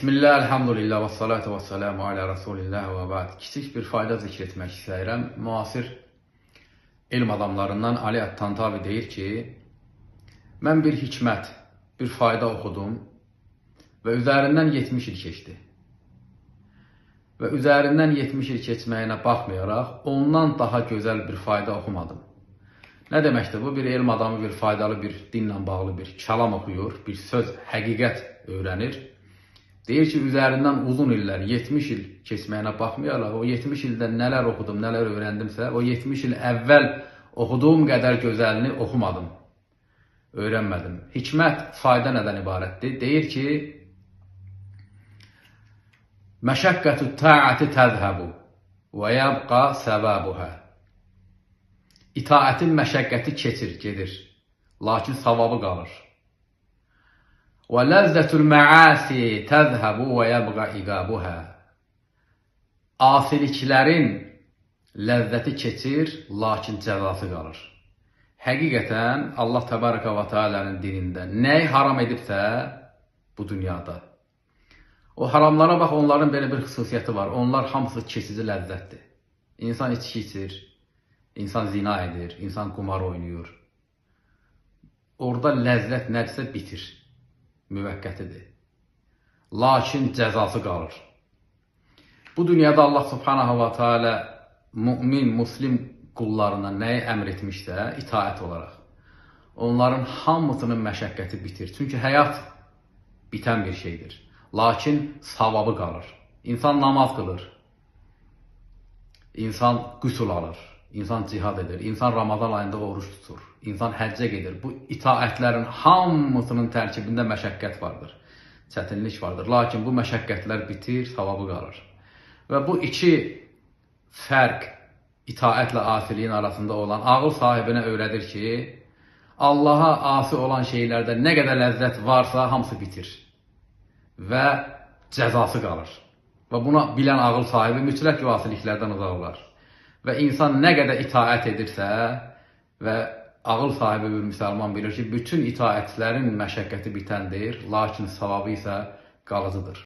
Bismillah, elhamdülillah və salatu və selamu alə Rasulillah və ba'd. Kiçik bir fayda zikr etmək istəyirəm. Müasir elm adamlarından Ali At-Tantavi deyir ki, mən bir hikmət, bir fayda oxudum və üzərindən 70 il keçdi. Və üzərindən 70 il keçməyinə baxmayaraq, ondan daha gözəl bir fayda oxumadım. Nə deməkdir bu? Bir elm adamı bir faydalı bir dinlə bağlı bir kəlam oxuyur, bir söz, həqiqət öyrənir. Deyir ki, üzərindən uzun illər, 70 il keçməyinə baxmayaraq, o 70 ildə nələr oxudum, nələr öyrəndimsə, o 70 il əvvəl oxuduğum qədər gözəlini oxumadım, öyrənmədim. Hikmət, fayda nədən ibarətdir? Deyir ki, məşəqqətü ta'ati təzhəbu və yəbqa səbəbuhə. İtaətin məşəqqəti keçir, gedir, lakin savabı qalır. Və ləzzətül məasi təzhəbu və yəbqa iqabuhə. Asiliklərin ləzzəti keçir, lakin cəzası qalır. Həqiqətən Allah təbarəkə və teala'nın dinində nəyi haram edibsə bu dünyada. O haramlara bax, onların belə bir xüsusiyyəti var. Onlar hamısı keçici ləzzətdir. İnsan içki içir, insan zina edir, insan qumar oynayır. Orada ləzzət nədirsə bitir. Müvəqqətidir. Lakin cəzası qalır. Bu dünyada Allah subhanahu wa ta'ala mümin, muslim qullarına nəyi əmr etmişsə, itaət olaraq. Onların hamısının məşəqqəti bitir. Çünki həyat bitən bir şeydir. Lakin savabı qalır. İnsan namaz qılır. İnsan qüsul alır. İnsan cihad edir. İnsan Ramazan ayında oruç tutur. İnsan həccə gedir. Bu itaətlərin hamısının tərkibində məşəqqət vardır. Çətinlik vardır. Lakin bu məşəqqətlər bitir, savabı qalır. Və bu iki fərq itaətlə asiliyin arasında olan ağıl sahibinə öyrədir ki, Allaha asi olan şeylərdə nə qədər ləzzət varsa hamısı bitir. Və cəzası qalır. Və buna bilən ağıl sahibi mütləq asiliklərdən uzaq olar. Və insan nə qədər itaət edirsə və ağıl sahibi bir müsəlman bilir ki, bütün itaətlərin məşəqqəti bitəndir, lakin savabı isə qalıcıdır.